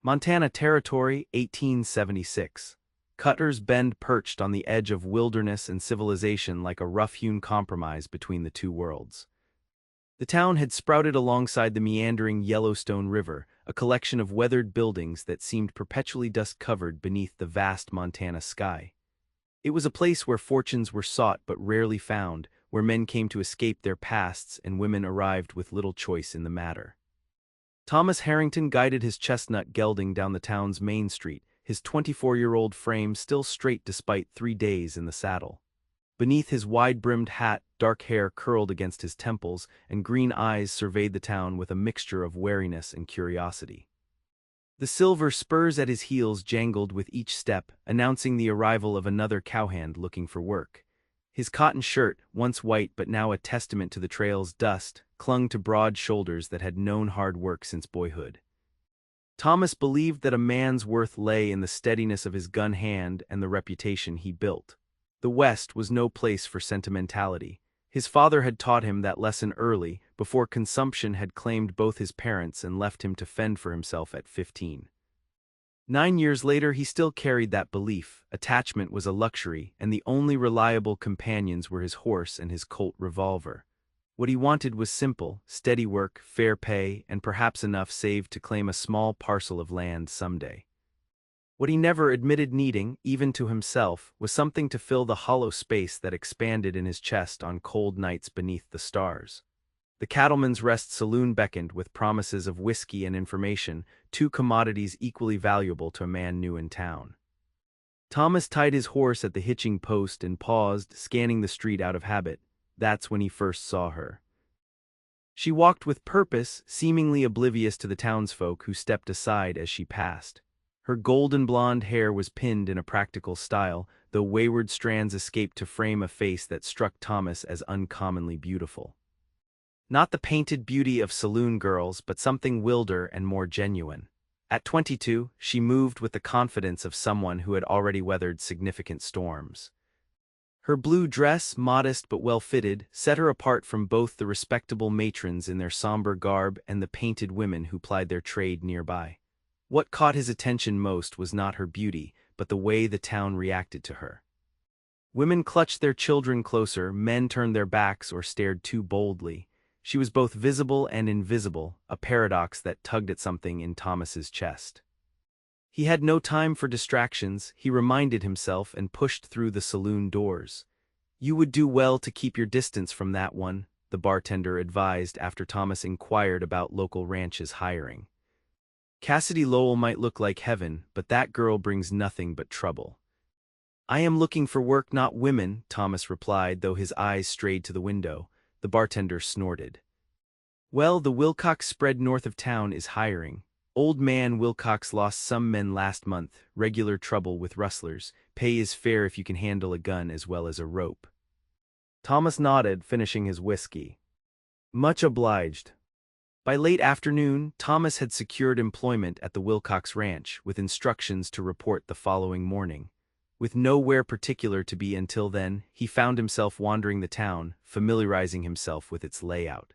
Montana Territory, 1876. Cutter's Bend perched on the edge of wilderness and civilization like a rough-hewn compromise between the two worlds. The town had sprouted alongside the meandering Yellowstone River, a collection of weathered buildings that seemed perpetually dust-covered beneath the vast Montana sky. It was a place where fortunes were sought but rarely found, where men came to escape their pasts and women arrived with little choice in the matter. Thomas Harrington guided his chestnut gelding down the town's main street, his 24-year-old frame still straight despite 3 days in the saddle. Beneath his wide-brimmed hat, dark hair curled against his temples, and green eyes surveyed the town with a mixture of wariness and curiosity. The silver spurs at his heels jangled with each step, announcing the arrival of another cowhand looking for work. His cotton shirt, once white but now a testament to the trail's dust, clung to broad shoulders that had known hard work since boyhood. Thomas believed that a man's worth lay in the steadiness of his gun hand and the reputation he built. The West was no place for sentimentality. His father had taught him that lesson early, before consumption had claimed both his parents and left him to fend for himself at 15. 9 years later he still carried that belief. Attachment was a luxury, and the only reliable companions were his horse and his Colt revolver. What he wanted was simple, steady work, fair pay, and perhaps enough saved to claim a small parcel of land someday. What he never admitted needing, even to himself, was something to fill the hollow space that expanded in his chest on cold nights beneath the stars. The Cattleman's Rest Saloon beckoned with promises of whiskey and information, two commodities equally valuable to a man new in town. Thomas tied his horse at the hitching post and paused, scanning the street out of habit. That's when he first saw her. She walked with purpose, seemingly oblivious to the townsfolk who stepped aside as she passed. Her golden blonde hair was pinned in a practical style, though wayward strands escaped to frame a face that struck Thomas as uncommonly beautiful. Not the painted beauty of saloon girls, but something wilder and more genuine. At 22, she moved with the confidence of someone who had already weathered significant storms. Her blue dress, modest but well-fitted, set her apart from both the respectable matrons in their somber garb and the painted women who plied their trade nearby. What caught his attention most was not her beauty, but the way the town reacted to her. Women clutched their children closer, men turned their backs or stared too boldly. She was both visible and invisible, a paradox that tugged at something in Thomas's chest. He had no time for distractions, he reminded himself, and pushed through the saloon doors. "You would do well to keep your distance from that one," the bartender advised after Thomas inquired about local ranches hiring. "Cassidy Lowell might look like heaven, but that girl brings nothing but trouble." "I am looking for work, not women," Thomas replied, though his eyes strayed to the window. The bartender snorted. "Well, the Wilcox spread north of town is hiring. Old man Wilcox lost some men last month, regular trouble with rustlers. Pay is fair if you can handle a gun as well as a rope." Thomas nodded, finishing his whiskey. "Much obliged." By late afternoon, Thomas had secured employment at the Wilcox Ranch, with instructions to report the following morning. With nowhere particular to be until then, he found himself wandering the town, familiarizing himself with its layout.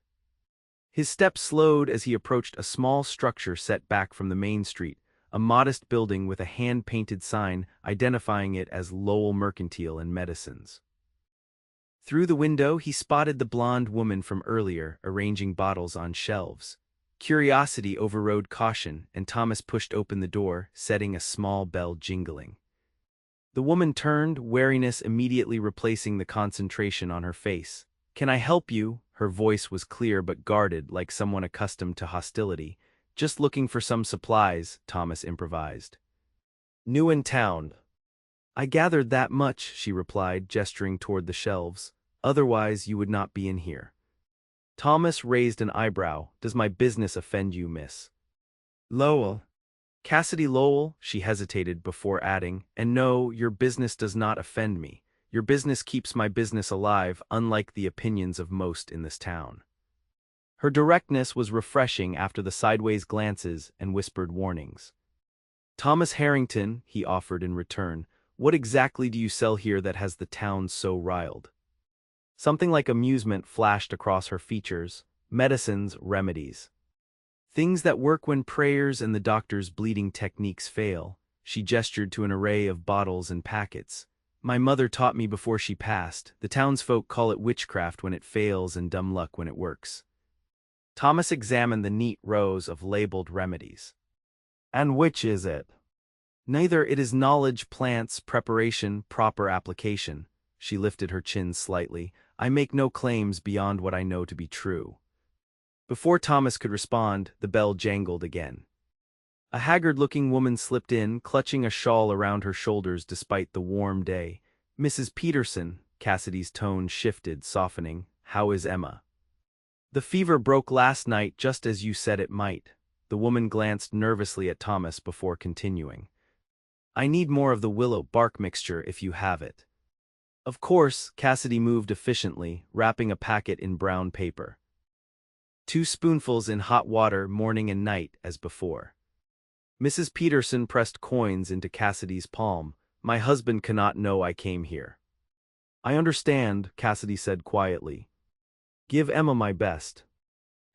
His steps slowed as he approached a small structure set back from the main street, a modest building with a hand-painted sign identifying it as Lowell Mercantile and Medicines. Through the window, he spotted the blonde woman from earlier, arranging bottles on shelves. Curiosity overrode caution, and Thomas pushed open the door, setting a small bell jingling. The woman turned, wariness immediately replacing the concentration on her face. "Can I help you?" Her voice was clear but guarded, like someone accustomed to hostility. "Just looking for some supplies," Thomas improvised. "New in town." "I gathered that much," she replied, gesturing toward the shelves. "Otherwise you would not be in here." Thomas raised an eyebrow. "Does my business offend you, miss?" "Lowell." "Cassidy Lowell," she hesitated before adding, "and no, your business does not offend me. Your business keeps my business alive, unlike the opinions of most in this town." Her directness was refreshing after the sideways glances and whispered warnings. "Thomas Harrington," he offered in return, "what exactly do you sell here that has the town so riled?" Something like amusement flashed across her features. "Medicines, remedies." Things that work when prayers and the doctor's bleeding techniques fail. She gestured to an array of bottles and packets. My mother taught me before she passed. The townsfolk call it witchcraft when it fails and dumb luck when it works. Thomas examined the neat rows of labeled remedies. And which is it? Neither. It is knowledge, plants, preparation, proper application. She lifted her chin slightly. I make no claims beyond what I know to be true. Before Thomas could respond, the bell jangled again. A haggard-looking woman slipped in, clutching a shawl around her shoulders despite the warm day. Mrs. Peterson, Cassidy's tone shifted, softening. How is Emma? The fever broke last night just as you said it might. The woman glanced nervously at Thomas before continuing. I need more of the willow bark mixture if you have it. Of course, Cassidy moved efficiently, wrapping a packet in brown paper. 2 spoonfuls in hot water morning and night as before. Mrs. Peterson pressed coins into Cassidy's palm. My husband cannot know I came here. I understand, Cassidy said quietly. Give Emma my best.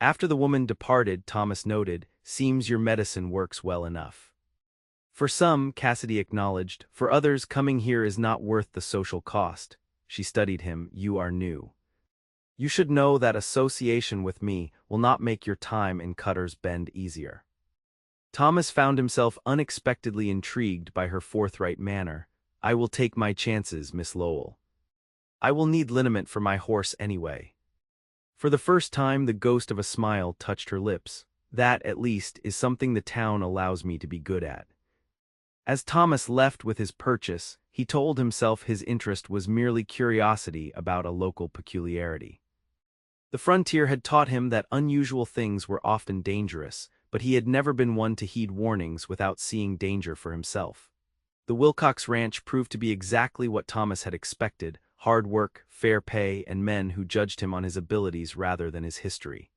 After the woman departed, Thomas noted, seems your medicine works well enough. For some, Cassidy acknowledged, for others coming here is not worth the social cost. She studied him. You are new. You should know that association with me will not make your time in Cutter's Bend easier. Thomas found himself unexpectedly intrigued by her forthright manner. I will take my chances, Miss Lowell. I will need liniment for my horse anyway. For the first time, the ghost of a smile touched her lips. That, at least, is something the town allows me to be good at. As Thomas left with his purchase, he told himself his interest was merely curiosity about a local peculiarity. The frontier had taught him that unusual things were often dangerous, but he had never been one to heed warnings without seeing danger for himself. The Wilcox Ranch proved to be exactly what Thomas had expected: hard work, fair pay, and men who judged him on his abilities rather than his history.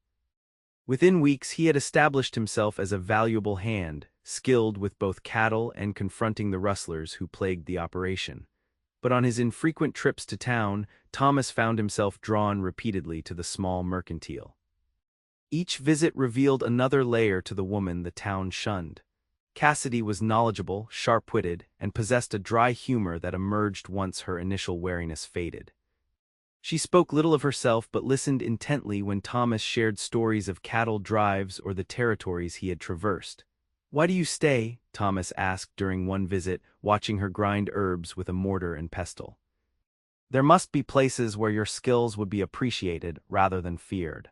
Within weeks he had established himself as a valuable hand, skilled with both cattle and confronting the rustlers who plagued the operation. But on his infrequent trips to town, Thomas found himself drawn repeatedly to the small mercantile. Each visit revealed another layer to the woman the town shunned. Cassidy was knowledgeable, sharp-witted, and possessed a dry humor that emerged once her initial wariness faded. She spoke little of herself but listened intently when Thomas shared stories of cattle drives or the territories he had traversed. Why do you stay? Thomas asked during one visit, watching her grind herbs with a mortar and pestle. There must be places where your skills would be appreciated rather than feared.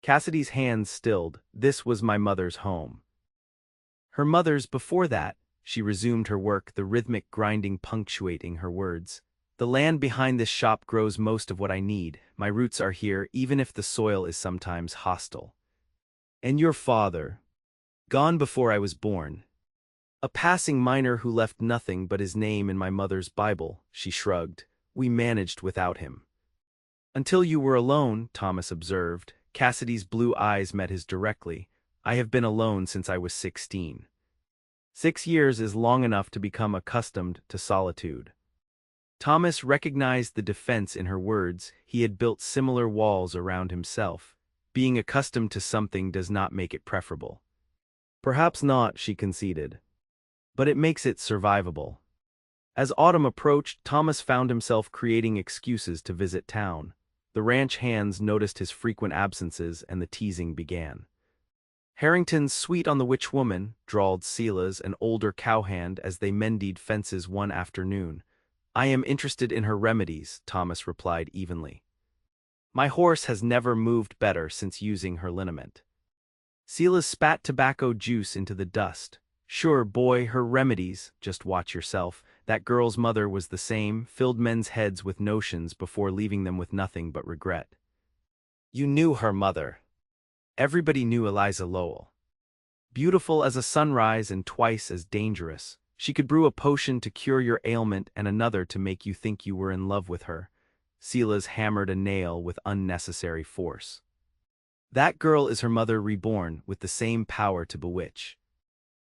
Cassidy's hands stilled. This was my mother's home. Her mother's before that. She resumed her work, the rhythmic grinding punctuating her words. The land behind this shop grows most of what I need. My roots are here, even if the soil is sometimes hostile. And your father? Gone before I was born. A passing miner who left nothing but his name in my mother's Bible, she shrugged. We managed without him. Until you were alone, Thomas observed. Cassidy's blue eyes met his directly. I have been alone since I was 16. 6 years is long enough to become accustomed to solitude. Thomas recognized the defense in her words. He had built similar walls around himself. Being accustomed to something does not make it preferable. Perhaps not, she conceded. But it makes it survivable. As autumn approached, Thomas found himself creating excuses to visit town. The ranch hands noticed his frequent absences and the teasing began. Harrington's sweet on the witch woman, drawled Sela's, an older cowhand, as they mended fences one afternoon. I am interested in her remedies, Thomas replied evenly. My horse has never moved better since using her liniment. Sela spat tobacco juice into the dust. Sure, boy, her remedies, just watch yourself. That girl's mother was the same, filled men's heads with notions before leaving them with nothing but regret. You knew her mother. Everybody knew Eliza Lowell. Beautiful as a sunrise and twice as dangerous. She could brew a potion to cure your ailment and another to make you think you were in love with her. Sela's hammered a nail with unnecessary force. That girl is her mother reborn, with the same power to bewitch.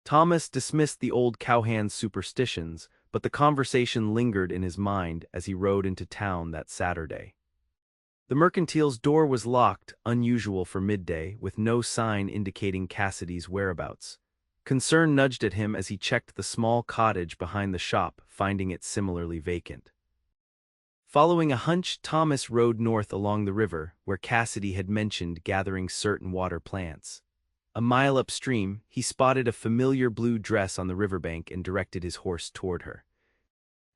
Thomas dismissed the old cowhand's superstitions, but the conversation lingered in his mind as he rode into town that Saturday. The mercantile's door was locked, unusual for midday, with no sign indicating Cassidy's whereabouts. Concern nudged at him as he checked the small cottage behind the shop, finding it similarly vacant. Following a hunch, Thomas rode north along the river, where Cassidy had mentioned gathering certain water plants. A mile upstream, he spotted a familiar blue dress on the riverbank and directed his horse toward her.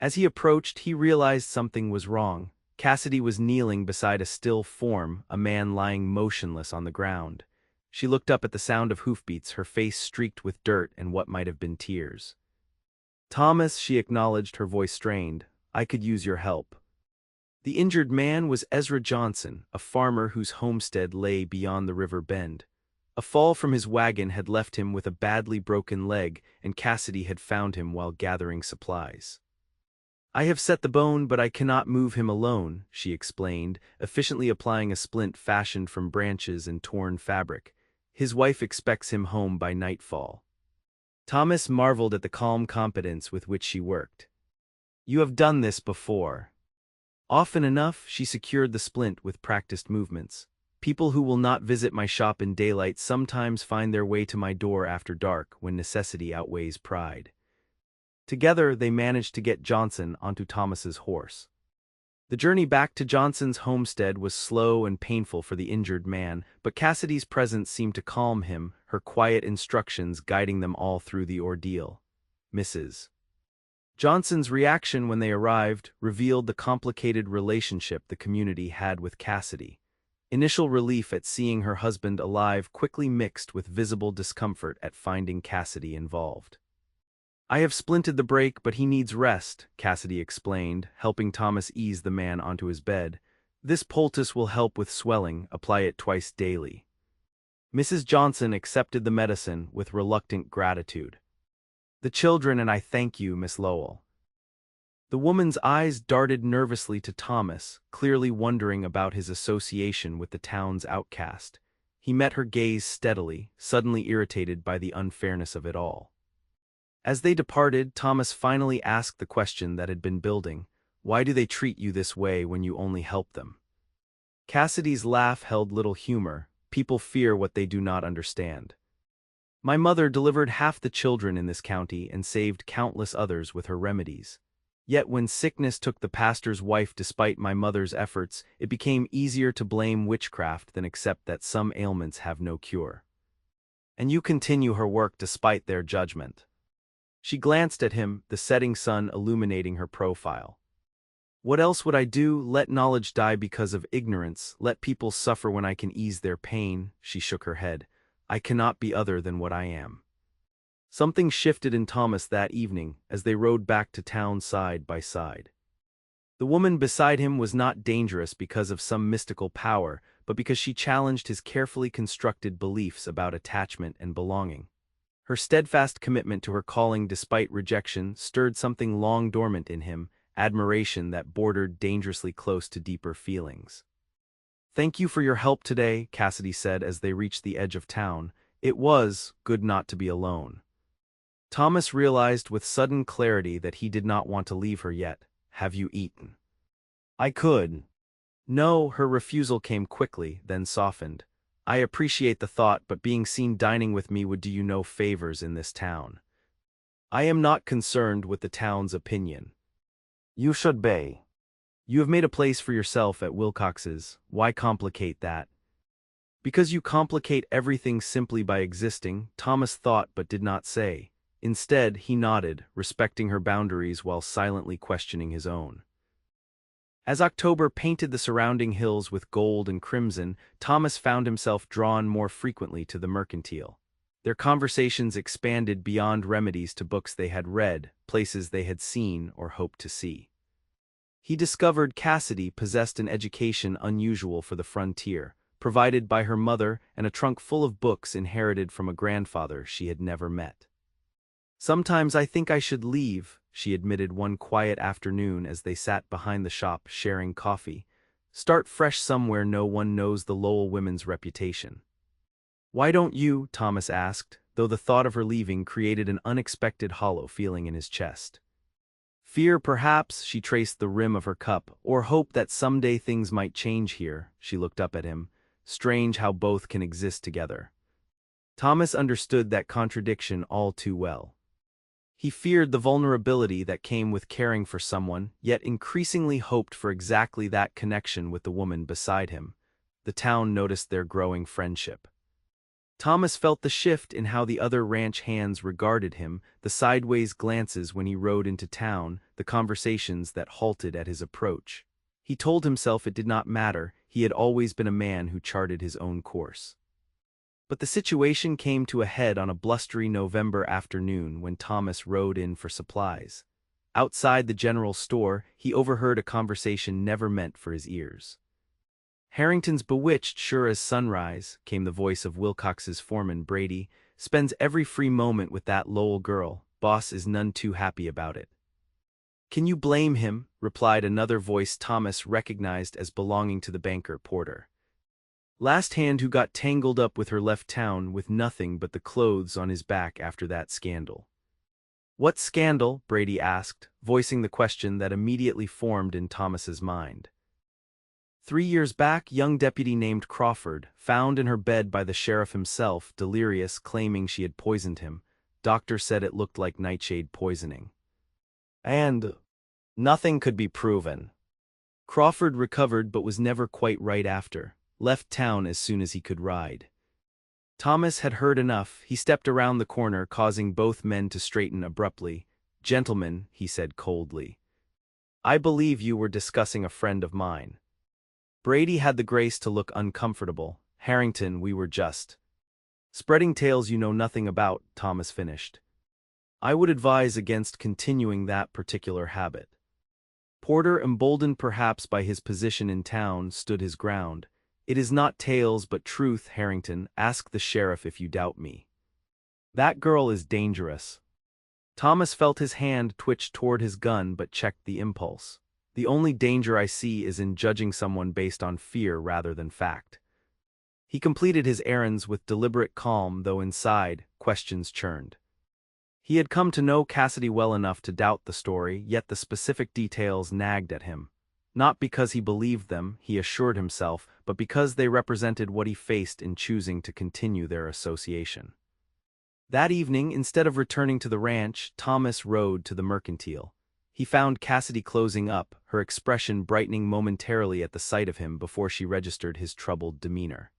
As he approached, he realized something was wrong. Cassidy was kneeling beside a still form, a man lying motionless on the ground. She looked up at the sound of hoofbeats, her face streaked with dirt and what might have been tears. "Thomas," she acknowledged, her voice strained, "I could use your help." The injured man was Ezra Johnson, a farmer whose homestead lay beyond the river bend. A fall from his wagon had left him with a badly broken leg, and Cassidy had found him while gathering supplies. "I have set the bone, but I cannot move him alone," she explained, efficiently applying a splint fashioned from branches and torn fabric. "His wife expects him home by nightfall." Thomas marveled at the calm competence with which she worked. "You have done this before." Often enough, she secured the splint with practiced movements. "People who will not visit my shop in daylight sometimes find their way to my door after dark when necessity outweighs pride." Together, they managed to get Johnson onto Thomas's horse. The journey back to Johnson's homestead was slow and painful for the injured man, but Cassidy's presence seemed to calm him, her quiet instructions guiding them all through the ordeal. Mrs. Johnson's reaction when they arrived revealed the complicated relationship the community had with Cassidy. Initial relief at seeing her husband alive quickly mixed with visible discomfort at finding Cassidy involved. "I have splinted the break, but he needs rest," Cassidy explained, helping Thomas ease the man onto his bed. "This poultice will help with swelling, apply it twice daily." Mrs. Johnson accepted the medicine with reluctant gratitude. "The children and I thank you, Miss Lowell." The woman's eyes darted nervously to Thomas, clearly wondering about his association with the town's outcast. He met her gaze steadily, suddenly irritated by the unfairness of it all. As they departed, Thomas finally asked the question that had been building: "Why do they treat you this way when you only help them?" Cassidy's laugh held little humor. "People fear what they do not understand. My mother delivered half the children in this county and saved countless others with her remedies. Yet when sickness took the pastor's wife despite my mother's efforts, it became easier to blame witchcraft than accept that some ailments have no cure. And you continue her work despite their judgment." She glanced at him, the setting sun illuminating her profile. "What else would I do? Let knowledge die because of ignorance, let people suffer when I can ease their pain." She shook her head. "I cannot be other than what I am." Something shifted in Thomas that evening as they rode back to town side by side. The woman beside him was not dangerous because of some mystical power, but because she challenged his carefully constructed beliefs about attachment and belonging. Her steadfast commitment to her calling despite rejection stirred something long dormant in him, admiration that bordered dangerously close to deeper feelings. "Thank you for your help today," Cassidy said as they reached the edge of town. It was good not to be alone. Thomas realized with sudden clarity that he did not want to leave her yet. "Have you eaten?" "I could." "No," her refusal came quickly, then softened. "I appreciate the thought, but being seen dining with me would do you no favors in this town. I am not concerned with the town's opinion." "You should be. You have made a place for yourself at Wilcox's. Why complicate that?" "Because you complicate everything simply by existing," Thomas thought but did not say. Instead, he nodded, respecting her boundaries while silently questioning his own. As October painted the surrounding hills with gold and crimson, Thomas found himself drawn more frequently to the mercantile. Their conversations expanded beyond remedies to books they had read, places they had seen or hoped to see. He discovered Cassidy possessed an education unusual for the frontier, provided by her mother and a trunk full of books inherited from a grandfather she had never met. "Sometimes I think I should leave," she admitted one quiet afternoon as they sat behind the shop sharing coffee. "Start fresh somewhere no one knows the Lowell women's reputation." "Why don't you?" Thomas asked, though the thought of her leaving created an unexpected hollow feeling in his chest. Fear, perhaps, she traced the rim of her cup, or hope that someday things might change here. She looked up at him. Strange how both can exist together. Thomas understood that contradiction all too well. He feared the vulnerability that came with caring for someone, yet increasingly hoped for exactly that connection with the woman beside him. The town noticed their growing friendship. Thomas felt the shift in how the other ranch hands regarded him, the sideways glances when he rode into town, the conversations that halted at his approach. He told himself it did not matter, he had always been a man who charted his own course. But the situation came to a head on a blustery November afternoon when Thomas rode in for supplies. Outside the general store, he overheard a conversation never meant for his ears. "Harrington's bewitched sure as sunrise," came the voice of Wilcox's foreman Brady. "Spends every free moment with that Lowell girl. Boss is none too happy about it." "Can you blame him?" replied another voice Thomas recognized as belonging to the banker Porter. "Last hand who got tangled up with her left town with nothing but the clothes on his back after that scandal." "What scandal?" Brady asked, voicing the question that immediately formed in Thomas's mind. 3 years back, young deputy named Crawford, found in her bed by the sheriff himself, delirious, claiming she had poisoned him. Doctor said it looked like nightshade poisoning. And nothing could be proven. Crawford recovered but was never quite right after. Left town as soon as he could ride. Thomas had heard enough. He stepped around the corner, causing both men to straighten abruptly. "Gentlemen," he said coldly, "I believe you were discussing a friend of mine." Brady had the grace to look uncomfortable. "Harrington, we were just spreading tales you know nothing about," Thomas finished. "I would advise against continuing that particular habit." Porter, emboldened perhaps by his position in town, stood his ground. "It is not tales but truth, Harrington. Ask the sheriff if you doubt me. That girl is dangerous." Thomas felt his hand twitch toward his gun but checked the impulse. "The only danger I see is in judging someone based on fear rather than fact." He completed his errands with deliberate calm, though inside, questions churned. He had come to know Cassidy well enough to doubt the story, yet the specific details nagged at him. Not because he believed them, he assured himself, but because they represented what he faced in choosing to continue their association. That evening, instead of returning to the ranch, Thomas rode to the mercantile. He found Cassidy closing up, her expression brightening momentarily at the sight of him before she registered his troubled demeanor.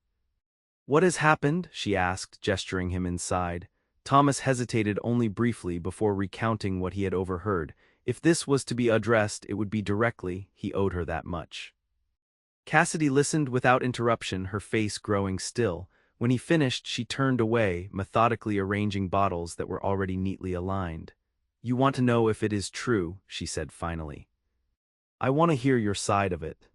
"What has happened?" she asked, gesturing him inside. Thomas hesitated only briefly before recounting what he had overheard. If this was to be addressed, it would be directly. He owed her that much. Cassidy listened without interruption, her face growing still. When he finished, she turned away, methodically arranging bottles that were already neatly aligned. "You want to know if it is true," she said finally. "I want to hear your side of it."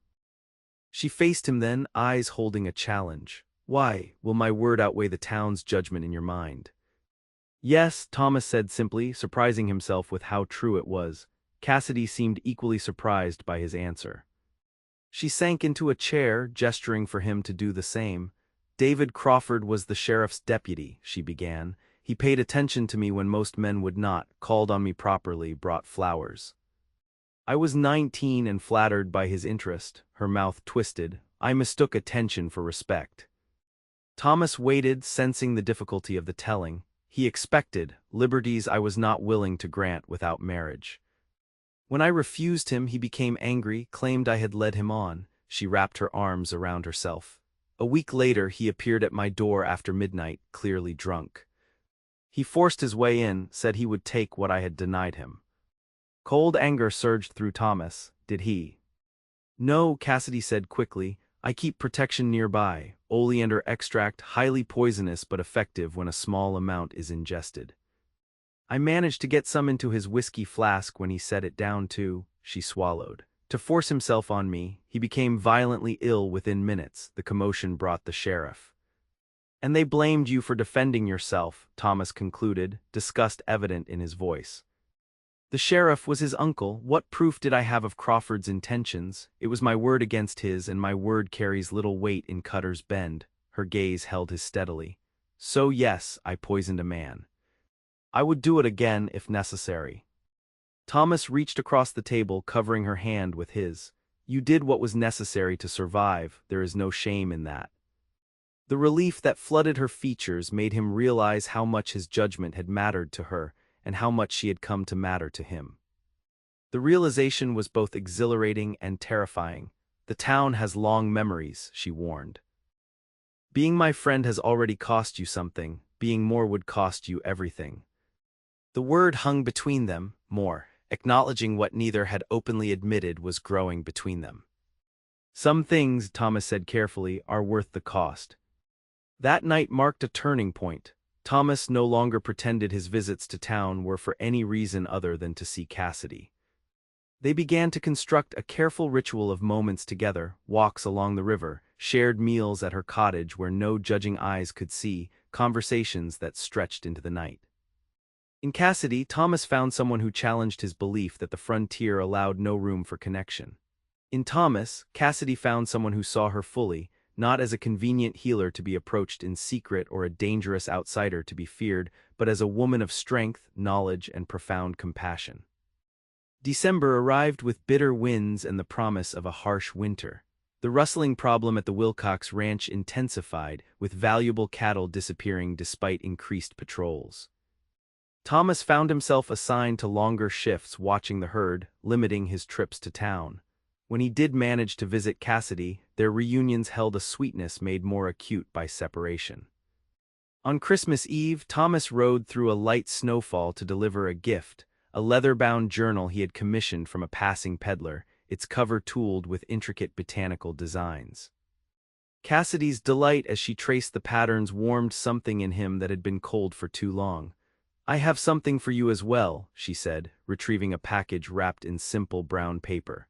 She faced him then, eyes holding a challenge. "Why, will my word outweigh the town's judgment in your mind?" "Yes," Thomas said simply, surprising himself with how true it was. Cassidy seemed equally surprised by his answer. She sank into a chair, gesturing for him to do the same. "David Crawford was the sheriff's deputy," she began. "He paid attention to me when most men would not, called on me properly, brought flowers. I was 19 and flattered by his interest." Her mouth twisted. "I mistook attention for respect." Thomas waited, sensing the difficulty of the telling. He expected liberties I was not willing to grant without marriage. When I refused him, he became angry, claimed I had led him on. She wrapped her arms around herself. "A week later, he appeared at my door after midnight, clearly drunk. He forced his way in, said he would take what I had denied him." Cold anger surged through Thomas. "Did he?" "No," Cassidy said quickly. "I keep protection nearby. Oleander extract, highly poisonous but effective when a small amount is ingested. I managed to get some into his whiskey flask when he set it down too." She swallowed. "To force himself on me, he became violently ill within minutes." The commotion brought the sheriff. "And they blamed you for defending yourself," Thomas concluded, disgust evident in his voice. "The sheriff was his uncle. What proof did I have of Crawford's intentions? It was my word against his, and my word carries little weight in Cutter's Bend." Her gaze held his steadily. "So yes, I poisoned a man. I would do it again if necessary." Thomas reached across the table, covering her hand with his. You did what was necessary to survive, there is no shame in that. The relief that flooded her features made him realize how much his judgment had mattered to her and how much she had come to matter to him. The realization was both exhilarating and terrifying. The town has long memories, she warned. Being my friend has already cost you something, being more would cost you everything. The word hung between them, more, acknowledging what neither had openly admitted was growing between them. Some things, Thomas said carefully, are worth the cost. That night marked a turning point. Thomas no longer pretended his visits to town were for any reason other than to see Cassidy. They began to construct a careful ritual of moments together, walks along the river, shared meals at her cottage where no judging eyes could see, conversations that stretched into the night. In Cassidy, Thomas found someone who challenged his belief that the frontier allowed no room for connection. In Thomas, Cassidy found someone who saw her fully, not as a convenient healer to be approached in secret or a dangerous outsider to be feared, but as a woman of strength, knowledge, and profound compassion. December arrived with bitter winds and the promise of a harsh winter. The rustling problem at the Wilcox Ranch intensified, with valuable cattle disappearing despite increased patrols. Thomas found himself assigned to longer shifts watching the herd, limiting his trips to town. When he did manage to visit Cassidy, their reunions held a sweetness made more acute by separation. On Christmas Eve, Thomas rode through a light snowfall to deliver a gift, a leather-bound journal he had commissioned from a passing peddler, its cover tooled with intricate botanical designs. Cassidy's delight as she traced the patterns warmed something in him that had been cold for too long. I have something for you as well, she said, retrieving a package wrapped in simple brown paper.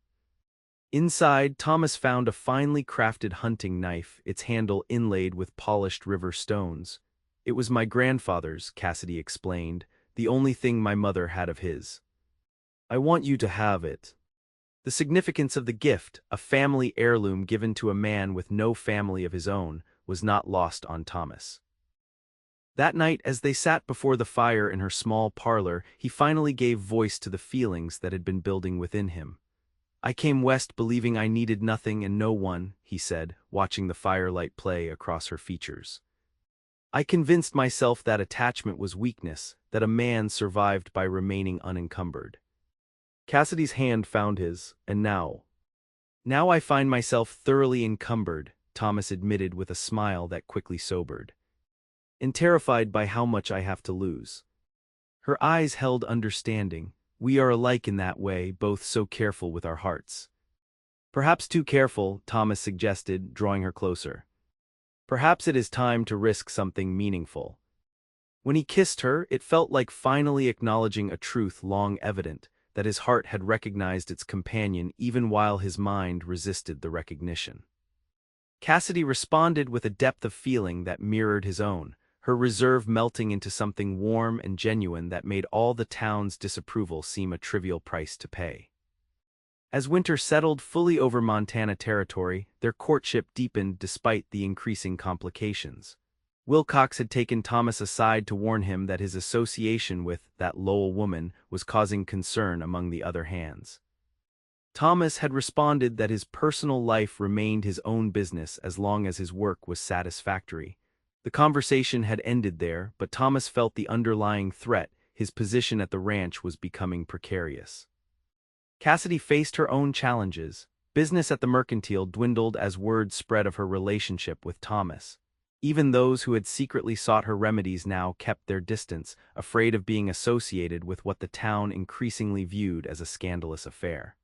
Inside, Thomas found a finely crafted hunting knife, its handle inlaid with polished river stones. It was my grandfather's, Cassidy explained, the only thing my mother had of his. I want you to have it. The significance of the gift, a family heirloom given to a man with no family of his own, was not lost on Thomas. That night, as they sat before the fire in her small parlor, he finally gave voice to the feelings that had been building within him. I came west believing I needed nothing and no one, he said, watching the firelight play across her features. I convinced myself that attachment was weakness, that a man survived by remaining unencumbered. Cassidy's hand found his, and now I find myself thoroughly encumbered, Thomas admitted with a smile that quickly sobered. And terrified by how much I have to lose. Her eyes held understanding. We are alike in that way, both so careful with our hearts. Perhaps too careful, Thomas suggested, drawing her closer. Perhaps it is time to risk something meaningful. When he kissed her, it felt like finally acknowledging a truth long evident, that his heart had recognized its companion even while his mind resisted the recognition. Cassidy responded with a depth of feeling that mirrored his own, her reserve melting into something warm and genuine that made all the town's disapproval seem a trivial price to pay. As winter settled fully over Montana territory, their courtship deepened despite the increasing complications. Wilcox had taken Thomas aside to warn him that his association with that Lowell woman was causing concern among the other hands. Thomas had responded that his personal life remained his own business as long as his work was satisfactory. The conversation had ended there, but Thomas felt the underlying threat. His position at the ranch was becoming precarious. Cassidy faced her own challenges. Business at the mercantile dwindled as word spread of her relationship with Thomas. Even those who had secretly sought her remedies now kept their distance, afraid of being associated with what the town increasingly viewed as a scandalous affair.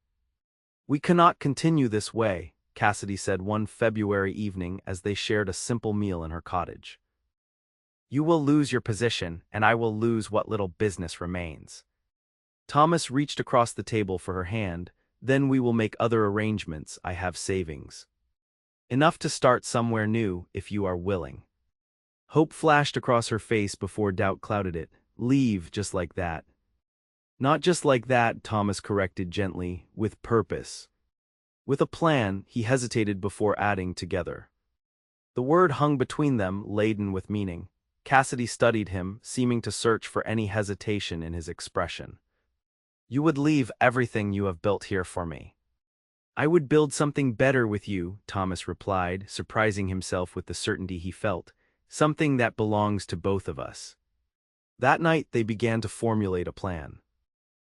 We cannot continue this way, Cassidy said one February evening as they shared a simple meal in her cottage. You will lose your position, and I will lose what little business remains. Thomas reached across the table for her hand. Then we will make other arrangements. I have savings. Enough to start somewhere new, if you are willing. Hope flashed across her face before doubt clouded it. Leave just like that. Not just like that, Thomas corrected gently, with purpose. With a plan, he hesitated before adding together. The word hung between them, laden with meaning. Cassidy studied him, seeming to search for any hesitation in his expression. You would leave everything you have built here for me. I would build something better with you, Thomas replied, surprising himself with the certainty he felt, something that belongs to both of us. That night they began to formulate a plan.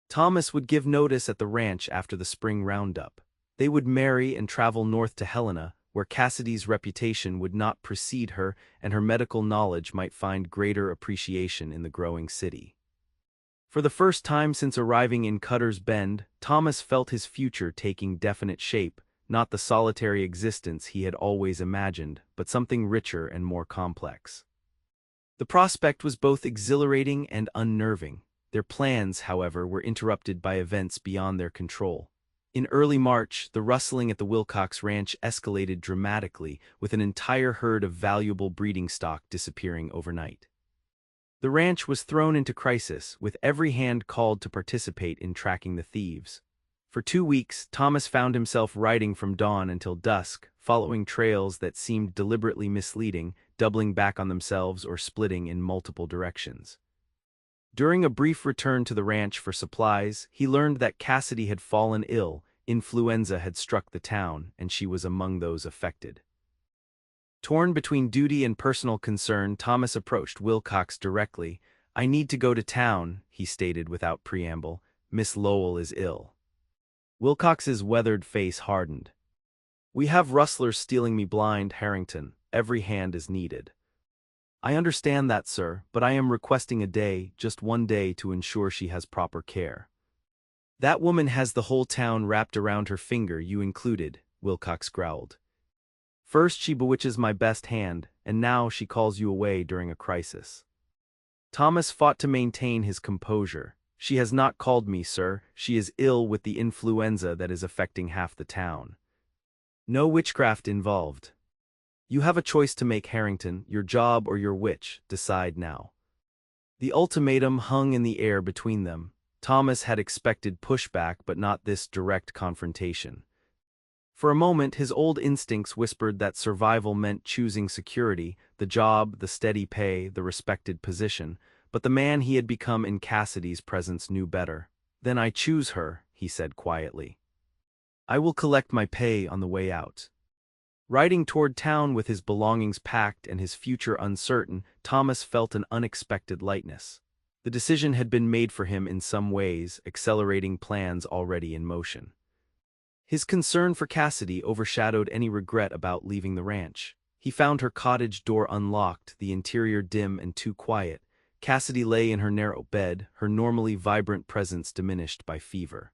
Thomas would give notice at the ranch after the spring roundup. They would marry and travel north to Helena, where Cassidy's reputation would not precede her and her medical knowledge might find greater appreciation in the growing city. For the first time since arriving in Cutter's Bend, Thomas felt his future taking definite shape, not the solitary existence he had always imagined, but something richer and more complex. The prospect was both exhilarating and unnerving. Their plans, however, were interrupted by events beyond their control. In early March, the rustling at the Wilcox Ranch escalated dramatically, with an entire herd of valuable breeding stock disappearing overnight. The ranch was thrown into crisis, with every hand called to participate in tracking the thieves. For 2 weeks, Thomas found himself riding from dawn until dusk, following trails that seemed deliberately misleading, doubling back on themselves or splitting in multiple directions. During a brief return to the ranch for supplies, he learned that Cassidy had fallen ill, influenza had struck the town, and she was among those affected. Torn between duty and personal concern, Thomas approached Wilcox directly. "I need to go to town," he stated without preamble. "Miss Lowell is ill." Wilcox's weathered face hardened. "We have rustlers stealing me blind, Harrington. Every hand is needed." "I understand that, sir, but I am requesting a day, just one day, to ensure she has proper care." "That woman has the whole town wrapped around her finger, you included," Wilcox growled. "First she bewitches my best hand, and now she calls you away during a crisis." Thomas fought to maintain his composure. "She has not called me, sir. She is ill with the influenza that is affecting half the town. No witchcraft involved. You have a choice to make, Harrington, your job or your witch. Decide now." The ultimatum hung in the air between them. Thomas had expected pushback, but not this direct confrontation. For a moment, his old instincts whispered that survival meant choosing security, the job, the steady pay, the respected position, but the man he had become in Cassidy's presence knew better. "Then I choose her," he said quietly. "I will collect my pay on the way out." Riding toward town with his belongings packed and his future uncertain, Thomas felt an unexpected lightness. The decision had been made for him in some ways, accelerating plans already in motion. His concern for Cassidy overshadowed any regret about leaving the ranch. He found her cottage door unlocked, the interior dim and too quiet. Cassidy lay in her narrow bed, her normally vibrant presence diminished by fever.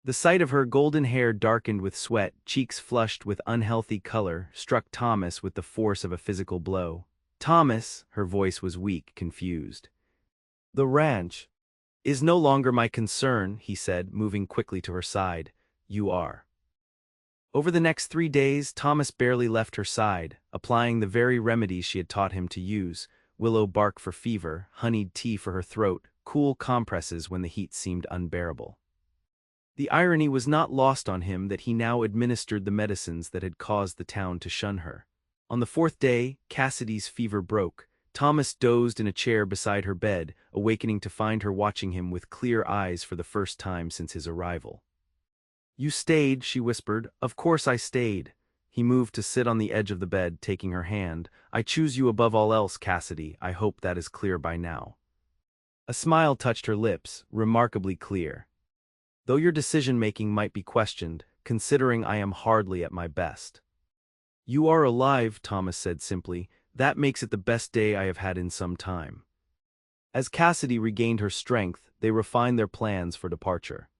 The sight of her golden hair darkened with sweat, cheeks flushed with unhealthy color, struck Thomas with the force of a physical blow. "Thomas," her voice was weak, confused. "The ranch is no longer my concern," he said, moving quickly to her side. "You are." Over the next 3 days, Thomas barely left her side, applying the very remedies she had taught him to use: willow bark for fever, honeyed tea for her throat, cool compresses when the heat seemed unbearable. The irony was not lost on him that he now administered the medicines that had caused the town to shun her. On the 4th day, Cassidy's fever broke. Thomas dozed in a chair beside her bed, awakening to find her watching him with clear eyes for the first time since his arrival. "You stayed," she whispered. "Of course I stayed." He moved to sit on the edge of the bed, taking her hand. "I choose you above all else, Cassidy. I hope that is clear by now." A smile touched her lips, remarkably clear. "Though your decision-making might be questioned, considering I am hardly at my best." "You are alive," Thomas said simply. "That makes it the best day I have had in some time." As Cassidy regained her strength, they refined their plans for departure.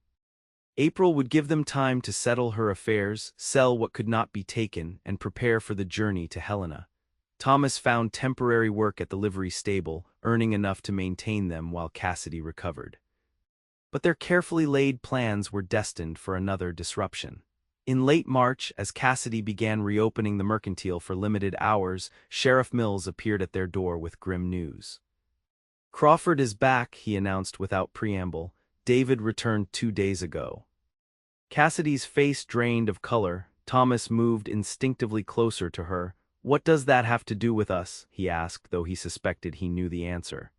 April would give them time to settle her affairs, sell what could not be taken, and prepare for the journey to Helena. Thomas found temporary work at the livery stable, earning enough to maintain them while Cassidy recovered. But their carefully laid plans were destined for another disruption. In late March, as Cassidy began reopening the mercantile for limited hours, Sheriff Mills appeared at their door with grim news. "Crawford is back," he announced without preamble. "David returned 2 days ago." Cassidy's face drained of color. Thomas moved instinctively closer to her. "What does that have to do with us?" he asked, though he suspected he knew the answer.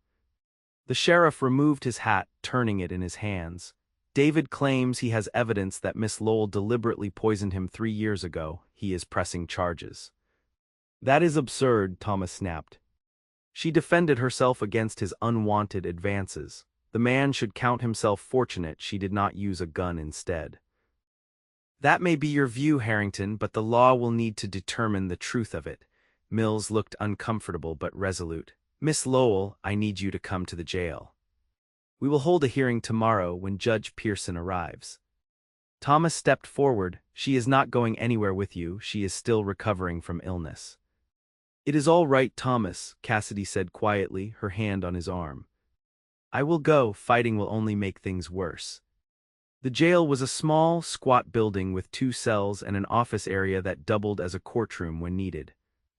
The sheriff removed his hat, turning it in his hands. David claims he has evidence that Miss Lowell deliberately poisoned him 3 years ago. He is pressing charges. That is absurd, Thomas snapped. She defended herself against his unwanted advances. The man should count himself fortunate she did not use a gun instead. That may be your view, Harrington, but the law will need to determine the truth of it. Mills looked uncomfortable but resolute. Miss Lowell, I need you to come to the jail. We will hold a hearing tomorrow when Judge Pearson arrives. Thomas stepped forward. She is not going anywhere with you. She is still recovering from illness. It is all right, Thomas, Cassidy said quietly, her hand on his arm. I will go. Fighting will only make things worse. The jail was a small, squat building with 2 cells and an office area that doubled as a courtroom when needed.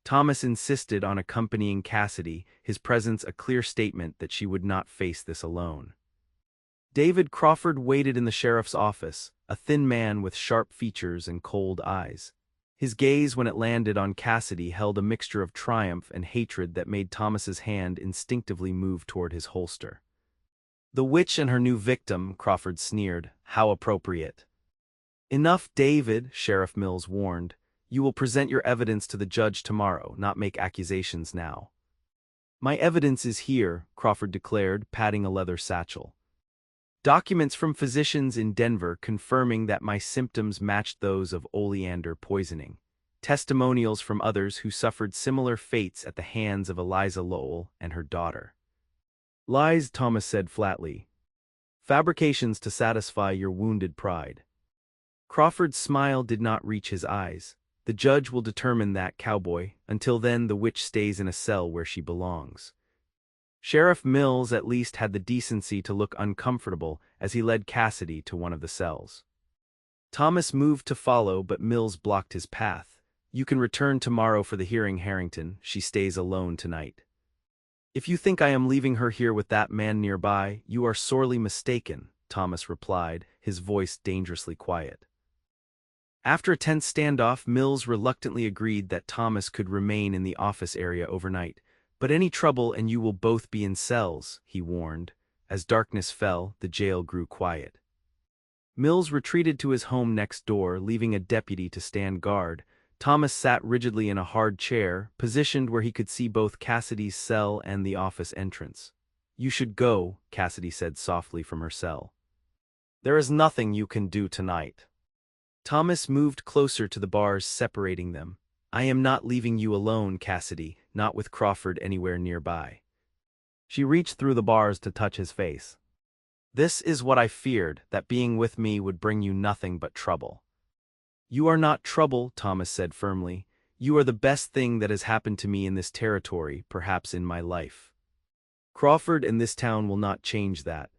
Thomas insisted on accompanying Cassidy, his presence a clear statement that she would not face this alone. David Crawford waited in the sheriff's office, a thin man with sharp features and cold eyes. His gaze, when it landed on Cassidy, held a mixture of triumph and hatred that made Thomas's hand instinctively move toward his holster. The witch and her new victim, Crawford sneered. How appropriate. Enough, David, Sheriff Mills warned. You will present your evidence to the judge tomorrow, not make accusations now. My evidence is here, Crawford declared, patting a leather satchel. Documents from physicians in Denver confirming that my symptoms matched those of oleander poisoning. Testimonials from others who suffered similar fates at the hands of Eliza Lowell and her daughter. Lies, Thomas said flatly. Fabrications to satisfy your wounded pride. Crawford's smile did not reach his eyes. The judge will determine that, Cowboy. Until then, the witch stays in a cell where she belongs. Sheriff Mills at least had the decency to look uncomfortable as he led Cassidy to one of the cells. Thomas moved to follow, but Mills blocked his path. You can return tomorrow for the hearing, Harrington. She stays alone tonight. If you think I am leaving her here with that man nearby, you are sorely mistaken, Thomas replied, his voice dangerously quiet. After a tense standoff, Mills reluctantly agreed that Thomas could remain in the office area overnight. But any trouble and you will both be in cells, he warned. As darkness fell, the jail grew quiet. Mills retreated to his home next door, leaving a deputy to stand guard. Thomas sat rigidly in a hard chair, positioned where he could see both Cassidy's cell and the office entrance. You should go, Cassidy said softly from her cell. There is nothing you can do tonight. Thomas moved closer to the bars separating them. I am not leaving you alone, Cassidy, not with Crawford anywhere nearby. She reached through the bars to touch his face. This is what I feared, that being with me would bring you nothing but trouble. You are not trouble, Thomas said firmly. You are the best thing that has happened to me in this territory, perhaps in my life. Crawford and this town will not change that.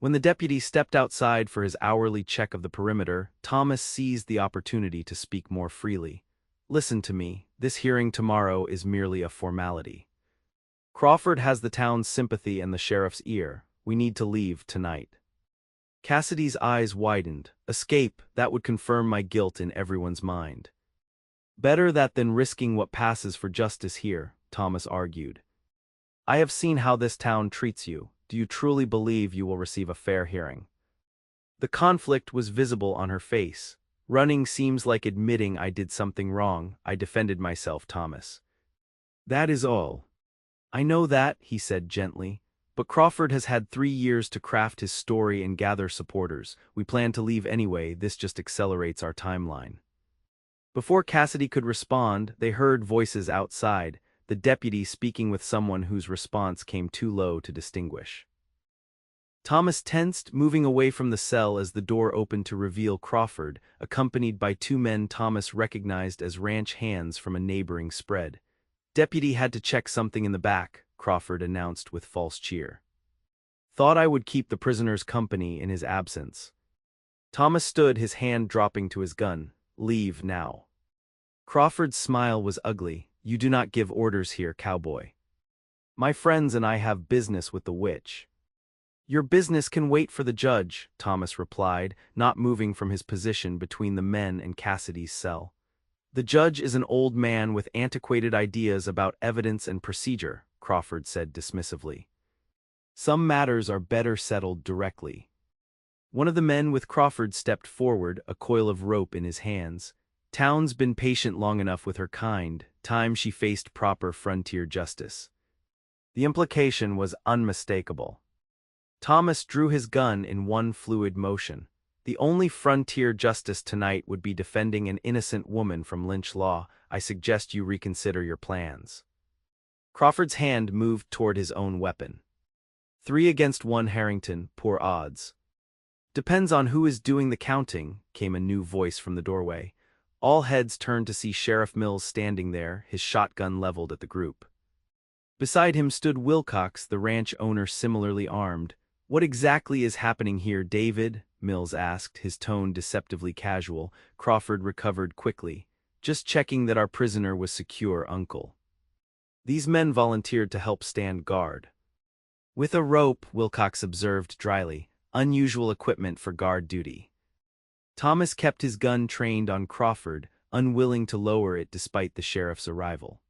When the deputy stepped outside for his hourly check of the perimeter, Thomas seized the opportunity to speak more freely. Listen to me, this hearing tomorrow is merely a formality. Crawford has the town's sympathy and the sheriff's ear. We need to leave tonight. Cassidy's eyes widened. Escape, that would confirm my guilt in everyone's mind. Better that than risking what passes for justice here, Thomas argued. I have seen how this town treats you. Do you truly believe you will receive a fair hearing? The conflict was visible on her face. Running seems like admitting I did something wrong. I defended myself, Thomas. That is all. I know that, he said gently. But Crawford has had 3 years to craft his story and gather supporters. We plan to leave anyway. This just accelerates our timeline. Before Cassidy could respond, they heard voices outside, the deputy speaking with someone whose response came too low to distinguish. Thomas tensed, moving away from the cell as the door opened to reveal Crawford, accompanied by 2 men Thomas recognized as ranch hands from a neighboring spread. Deputy had to check something in the back, Crawford announced with false cheer. Thought I would keep the prisoner's company in his absence. Thomas stood, his hand dropping to his gun. Leave now. Crawford's smile was ugly. You do not give orders here, Cowboy. My friends and I have business with the witch. Your business can wait for the judge, Thomas replied, not moving from his position between the men and Cassidy's cell. The judge is an old man with antiquated ideas about evidence and procedure, Crawford said dismissively. Some matters are better settled directly. One of the men with Crawford stepped forward, a coil of rope in his hands. Town's been patient long enough with her kind, time she faced proper frontier justice. The implication was unmistakable. Thomas drew his gun in one fluid motion. The only frontier justice tonight would be defending an innocent woman from lynch law. I suggest you reconsider your plans. Crawford's hand moved toward his own weapon. 3 against 1 Harrington, poor odds. Depends on who is doing the counting, came a new voice from the doorway. All heads turned to see Sheriff Mills standing there, his shotgun leveled at the group. Beside him stood Wilcox, the ranch owner, similarly armed. What exactly is happening here, David? Mills asked, his tone deceptively casual. Crawford recovered quickly. Just checking that our prisoner was secure, Uncle. These men volunteered to help stand guard. With a rope, Wilcox observed dryly. Unusual equipment for guard duty. Thomas kept his gun trained on Crawford, unwilling to lower it despite the sheriff's arrival.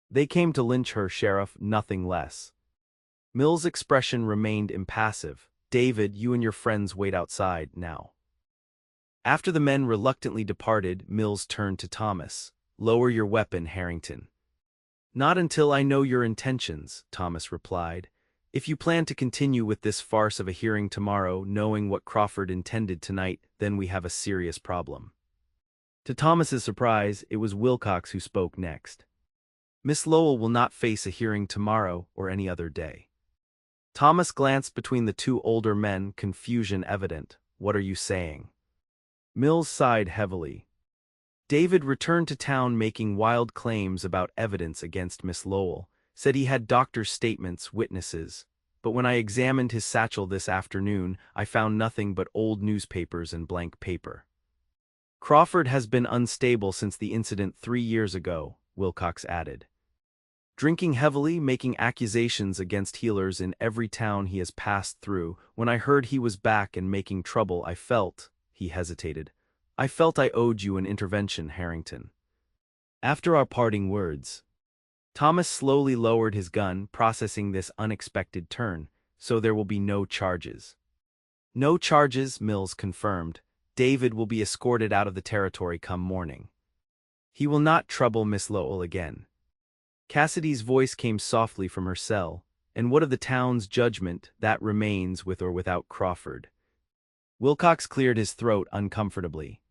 They came to lynch her, Sheriff, nothing less. Mills' expression remained impassive. David, you and your friends wait outside, now. After the men reluctantly departed, Mills turned to Thomas. Lower your weapon, Harrington. Not until I know your intentions, Thomas replied. If you plan to continue with this farce of a hearing tomorrow, knowing what Crawford intended tonight, then we have a serious problem. To Thomas's surprise, it was Wilcox who spoke next. Miss Lowell will not face a hearing tomorrow or any other day. Thomas glanced between the two older men, confusion evident. What are you saying? Mills sighed heavily. David returned to town making wild claims about evidence against Miss Lowell, said he had doctor's statements, witnesses. But when I examined his satchel this afternoon, I found nothing but old newspapers and blank paper. Crawford has been unstable since the incident 3 years ago, Wilcox added. Drinking heavily, making accusations against healers in every town he has passed through. When I heard he was back and making trouble, I felt, he hesitated, I felt I owed you an intervention, Harrington. After our parting words, Thomas slowly lowered his gun, processing this unexpected turn. So there will be no charges. No charges, Mills confirmed. David will be escorted out of the territory come morning. He will not trouble Miss Lowell again. Cassidy's voice came softly from her cell. And what of the town's judgment? That remains with or without Crawford. Wilcox cleared his throat uncomfortably.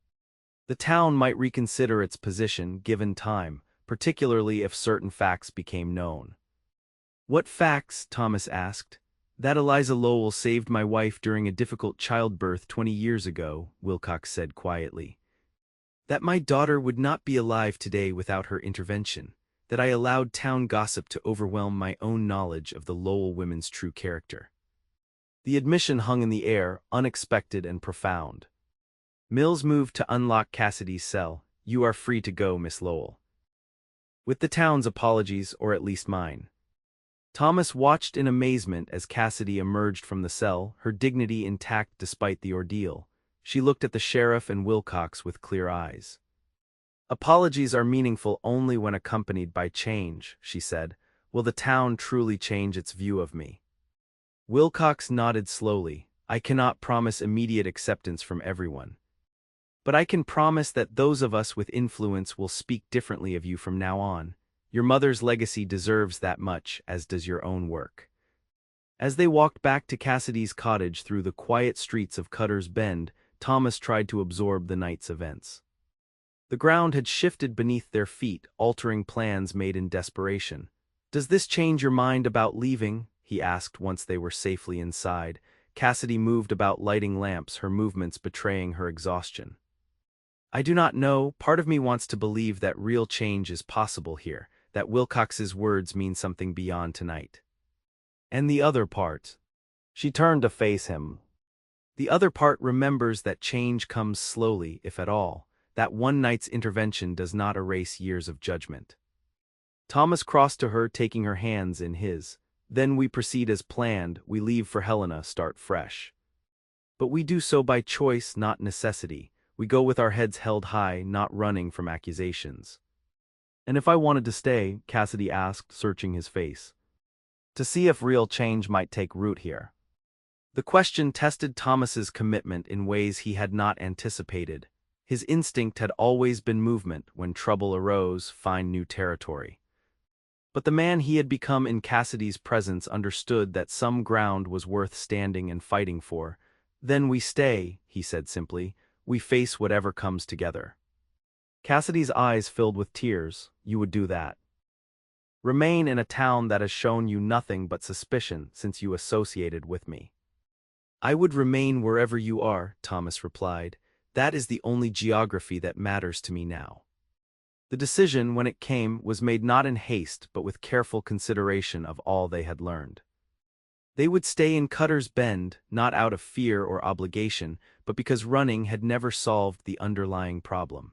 The town might reconsider its position given time, particularly if certain facts became known. What facts? Thomas asked. That Eliza Lowell saved my wife during a difficult childbirth 20 years ago, Wilcox said quietly. That my daughter would not be alive today without her intervention. That I allowed town gossip to overwhelm my own knowledge of the Lowell women's true character. The admission hung in the air, unexpected and profound. Mills moved to unlock Cassidy's cell. You are free to go, Miss Lowell. With the town's apologies, or at least mine. Thomas watched in amazement as Cassidy emerged from the cell, her dignity intact despite the ordeal. She looked at the sheriff and Wilcox with clear eyes. Apologies are meaningful only when accompanied by change, she said. Will the town truly change its view of me? Wilcox nodded slowly. I cannot promise immediate acceptance from everyone. But I can promise that those of us with influence will speak differently of you from now on. Your mother's legacy deserves that much, as does your own work. As they walked back to Cassidy's cottage through the quiet streets of Cutter's Bend, Thomas tried to absorb the night's events. The ground had shifted beneath their feet, altering plans made in desperation. Does this change your mind about leaving? He asked once they were safely inside. Cassidy moved about lighting lamps, her movements betraying her exhaustion. I do not know. Part of me wants to believe that real change is possible here, that Wilcox's words mean something beyond tonight. And the other part? She turned to face him. The other part remembers that change comes slowly, if at all. That one night's intervention does not erase years of judgment. Thomas crossed to her, taking her hands in his. Then we proceed as planned. We leave for Helena, start fresh. But we do so by choice, not necessity. We go with our heads held high, not running from accusations. And if I wanted to stay, Cassidy asked, searching his face. To see if real change might take root here. The question tested Thomas's commitment in ways he had not anticipated. His instinct had always been movement. When trouble arose, find new territory. But the man he had become in Cassidy's presence understood that some ground was worth standing and fighting for. "Then we stay," he said simply. "We face whatever comes together." Cassidy's eyes filled with tears. "You would do that? Remain in a town that has shown you nothing but suspicion since you associated with me?" "I would remain wherever you are," Thomas replied. "That is the only geography that matters to me now." The decision, when it came, was made not in haste but with careful consideration of all they had learned. They would stay in Cutter's Bend, not out of fear or obligation, but because running had never solved the underlying problem.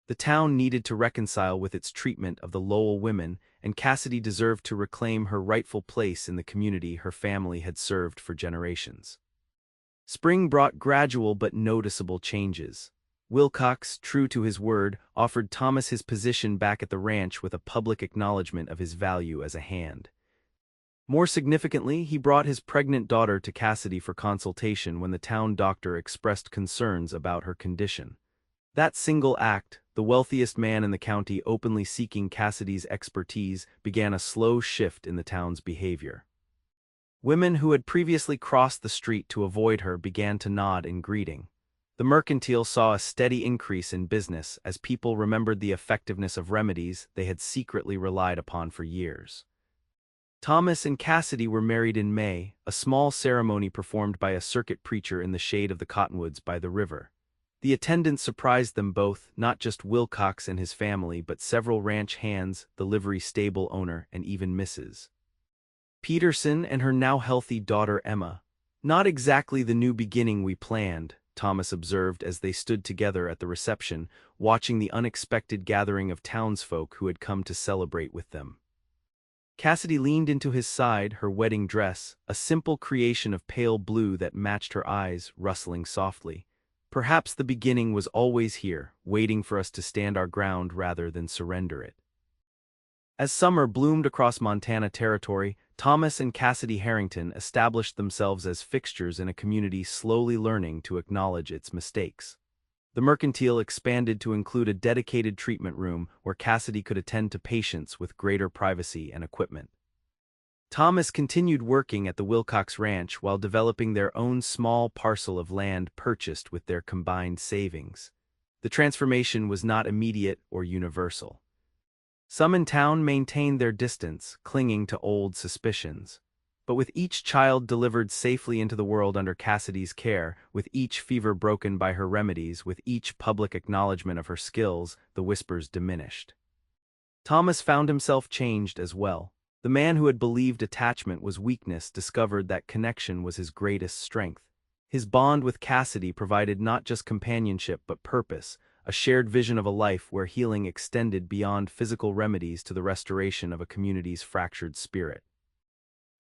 The town needed to reconcile with its treatment of the Lowell women, and Cassidy deserved to reclaim her rightful place in the community her family had served for generations. Spring brought gradual but noticeable changes. Wilcox, true to his word, offered Thomas his position back at the ranch with a public acknowledgement of his value as a hand. More significantly, he brought his pregnant daughter to Cassidy for consultation when the town doctor expressed concerns about her condition. That single act, the wealthiest man in the county openly seeking Cassidy's expertise, began a slow shift in the town's behavior. Women who had previously crossed the street to avoid her began to nod in greeting. The mercantile saw a steady increase in business as people remembered the effectiveness of remedies they had secretly relied upon for years. Thomas and Cassidy were married in May, a small ceremony performed by a circuit preacher in the shade of the cottonwoods by the river. The attendance surprised them both, not just Wilcox and his family but several ranch hands, the livery stable owner, and even Mrs. Peterson and her now healthy daughter Emma. "Not exactly the new beginning we planned," Thomas observed as they stood together at the reception, watching the unexpected gathering of townsfolk who had come to celebrate with them. Cassidy leaned into his side, her wedding dress, a simple creation of pale blue that matched her eyes, rustling softly. "Perhaps the beginning was always here, waiting for us to stand our ground rather than surrender it." As summer bloomed across Montana territory, Thomas and Cassidy Harrington established themselves as fixtures in a community slowly learning to acknowledge its mistakes. The mercantile expanded to include a dedicated treatment room where Cassidy could attend to patients with greater privacy and equipment. Thomas continued working at the Wilcox Ranch while developing their own small parcel of land purchased with their combined savings. The transformation was not immediate or universal. Some in town maintained their distance, clinging to old suspicions. But with each child delivered safely into the world under Cassidy's care, with each fever broken by her remedies, with each public acknowledgement of her skills, the whispers diminished. Thomas found himself changed as well. The man who had believed attachment was weakness discovered that connection was his greatest strength. His bond with Cassidy provided not just companionship but purpose, a shared vision of a life where healing extended beyond physical remedies to the restoration of a community's fractured spirit.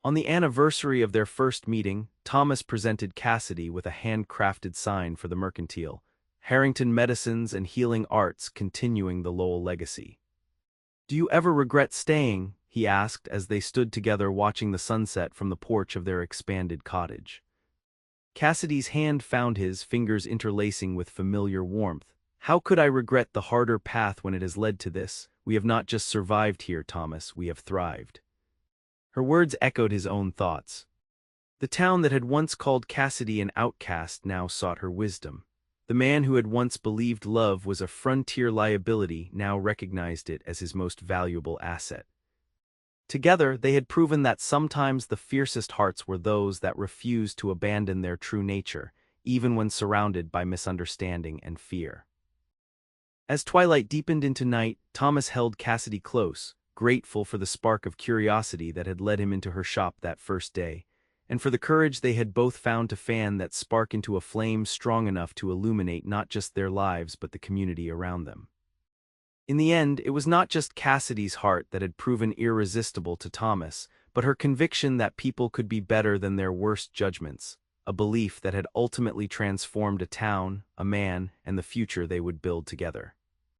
On the anniversary of their first meeting, Thomas presented Cassidy with a handcrafted sign for the mercantile, "Harrington Medicines and Healing Arts Continuing the Lowell Legacy." "Do you ever regret staying?" he asked as they stood together watching the sunset from the porch of their expanded cottage. Cassidy's hand found his, fingers interlacing with familiar warmth. "How could I regret the harder path when it has led to this? We have not just survived here, Thomas, we have thrived." Her words echoed his own thoughts. The town that had once called Cassidy an outcast now sought her wisdom. The man who had once believed love was a frontier liability now recognized it as his most valuable asset. Together, they had proven that sometimes the fiercest hearts were those that refused to abandon their true nature, even when surrounded by misunderstanding and fear. As twilight deepened into night, Thomas held Cassidy close, grateful for the spark of curiosity that had led him into her shop that first day, and for the courage they had both found to fan that spark into a flame strong enough to illuminate not just their lives but the community around them. In the end, it was not just Cassidy's heart that had proven irresistible to Thomas, but her conviction that people could be better than their worst judgments, a belief that had ultimately transformed a town, a man, and the future they would build together.